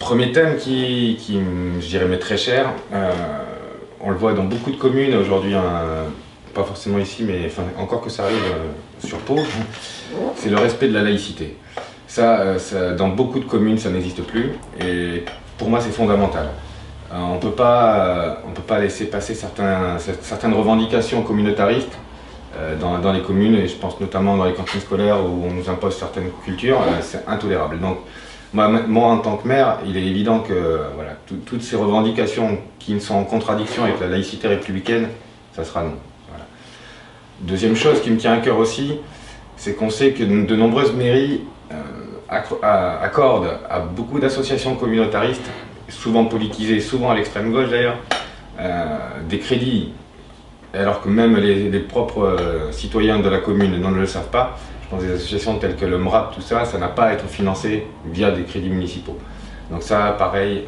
Premier thème je dirais, m'est très cher. On le voit dans beaucoup de communes aujourd'hui, pas forcément ici, mais enfin, encore que ça arrive sur Pau, c'est le respect de la laïcité. Dans beaucoup de communes, ça n'existe plus, et pour moi, c'est fondamental. On ne peut pas laisser passer certaines revendications communautaristes dans les communes, et je pense notamment dans les cantines scolaires où on nous impose certaines cultures, c'est intolérable. Donc, moi, en tant que maire, il est évident que voilà, toutes ces revendications qui sont en contradiction avec la laïcité républicaine, ça sera non. Voilà. Deuxième chose qui me tient à cœur aussi, c'est qu'on sait que de nombreuses mairies accordent à beaucoup d'associations communautaristes, souvent politisées, souvent à l'extrême gauche d'ailleurs, des crédits, alors que même les propres citoyens de la commune ne le savent pas. Je pense que des associations telles que le MRAP, tout ça, ça n'a pas à être financé via des crédits municipaux. Donc ça, pareil,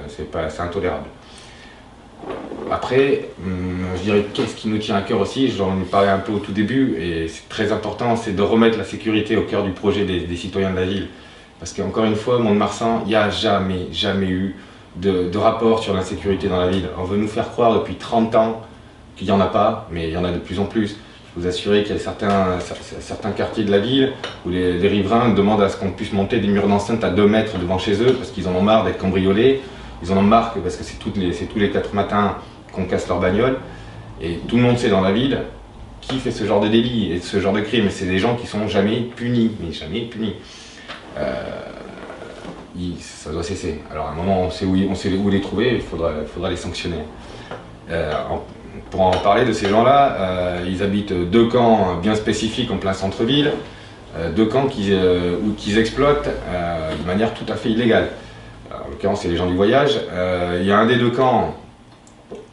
c'est intolérable. Après, je dirais qu'est-ce qui nous tient à cœur aussi, j'en ai parlé un peu au tout début, et c'est très important, c'est de remettre la sécurité au cœur du projet des citoyens de la ville. Parce qu'encore une fois, Mont-de-Marsan, il n'y a jamais eu de rapport sur l'insécurité dans la ville. On veut nous faire croire depuis 30 ans qu'il n'y en a pas, mais il y en a de plus en plus. Je vous assurer qu'il y a certains quartiers de la ville où les riverains demandent à ce qu'on puisse monter des murs d'enceinte à 2 mètres devant chez eux parce qu'ils en ont marre d'être cambriolés. Ils en ont marre parce que c'est tous les 4 matins qu'on casse leur bagnole. Et tout le monde sait dans la ville qui fait ce genre de délit et ce genre de crime. Et c'est des gens qui sont jamais punis, mais jamais punis. Ça doit cesser. Alors à un moment, on sait où les trouver, il faudra les sanctionner. Pour en parler de ces gens-là, ils habitent 2 camps bien spécifiques en plein centre-ville, 2 camps qu'ils exploitent de manière tout à fait illégale. En l'occurrence, c'est les gens du voyage. Il y a un des 2 camps,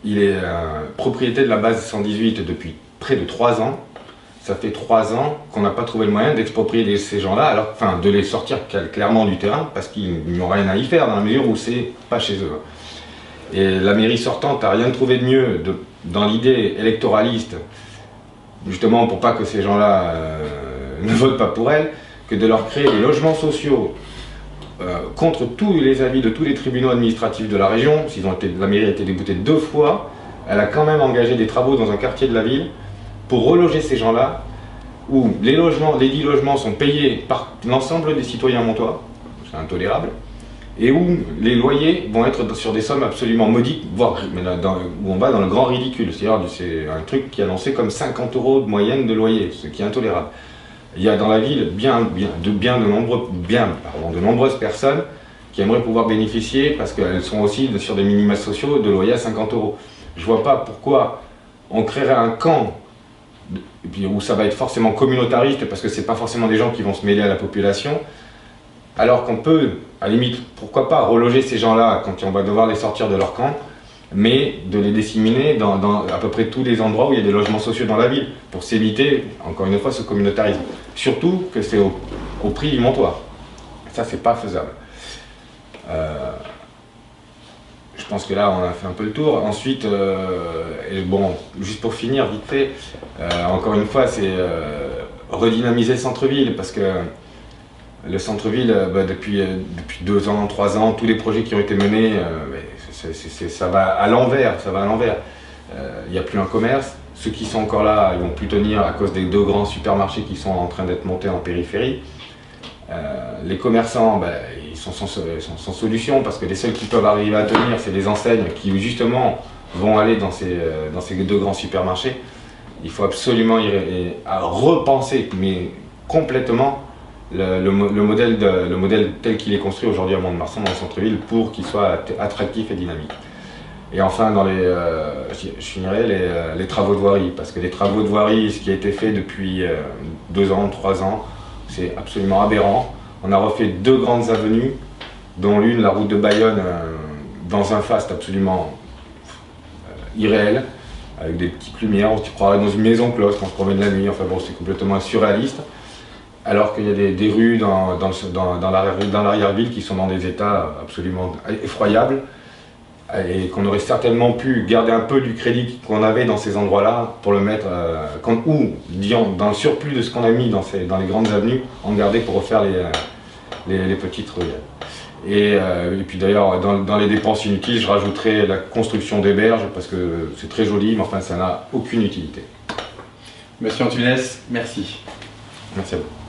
il est propriété de la base 118 depuis près de 3 ans. Ça fait 3 ans qu'on n'a pas trouvé le moyen d'exproprier ces gens-là, enfin de les sortir clairement du terrain, parce qu'ils n'ont rien à y faire dans la mesure où c'est pas chez eux. Et la mairie sortante n'a rien trouvé de mieux dans l'idée électoraliste, justement pour pas que ces gens-là ne votent pas pour elle, que de leur créer des logements sociaux contre tous les avis de tous les tribunaux administratifs de la région. La mairie a été déboutée 2 fois, elle a quand même engagé des travaux dans un quartier de la ville pour reloger ces gens-là, où les 10 logements sont payés par l'ensemble des citoyens montois, c'est intolérable, et où les loyers vont être sur des sommes absolument maudites, voire où on va dans le grand ridicule. C'est-à-dire c'est un truc qui est annoncé comme 50 € de moyenne de loyer, ce qui est intolérable. Il y a dans la ville de nombreuses personnes qui aimeraient pouvoir bénéficier, parce qu'elles sont aussi sur des minima sociaux, de loyer à 50 €. Je ne vois pas pourquoi on créerait un camp où ça va être forcément communautariste, parce que ce n'est pas forcément des gens qui vont se mêler à la population, alors qu'on peut, à la limite, pourquoi pas reloger ces gens-là quand on va devoir les sortir de leur camp, mais de les disséminer dans à peu près tous les endroits où il y a des logements sociaux dans la ville, pour s'éviter, encore une fois, ce communautarisme. Surtout que c'est au prix du montoir. Ça, c'est pas faisable. Je pense que là, on a fait un peu le tour. Ensuite, bon, juste pour finir, vite fait, encore une fois, c'est redynamiser le centre-ville, parce que le centre-ville, depuis 2 ans, 3 ans, tous les projets qui ont été menés, ça va à l'envers. Il n'y a plus un commerce. Ceux qui sont encore là, ils ne vont plus tenir à cause des 2 grands supermarchés qui sont en train d'être montés en périphérie. Les commerçants, ils sont sans solution, parce que les seuls qui peuvent arriver à tenir, c'est les enseignes qui justement vont aller dans ces 2 grands supermarchés. Il faut absolument repenser, mais complètement, le modèle tel qu'il est construit aujourd'hui à Mont-de-Marsan dans le centre-ville, pour qu'il soit attractif et dynamique. Et enfin, je finirai les travaux de voirie, parce que les travaux de voirie, ce qui a été fait depuis 2 ans, 3 ans, c'est absolument aberrant. On a refait 2 grandes avenues, dont l'une, la route de Bayonne, dans un faste absolument irréel, avec des petites lumières, on se croirait dans une maison close quand on se promène la nuit. Enfin bon, c'est complètement surréaliste. Alors qu'il y a des rues dans l'arrière-ville qui sont dans des états absolument effroyables, et qu'on aurait certainement pu garder un peu du crédit qu'on avait dans ces endroits-là pour le mettre, ou dans le surplus de ce qu'on a mis dans les grandes avenues, en garder pour refaire les petites ruelles. Et puis d'ailleurs, dans les dépenses inutiles, je rajouterai la construction des berges, parce que c'est très joli, mais enfin ça n'a aucune utilité. Monsieur Antunes, merci. Merci à vous.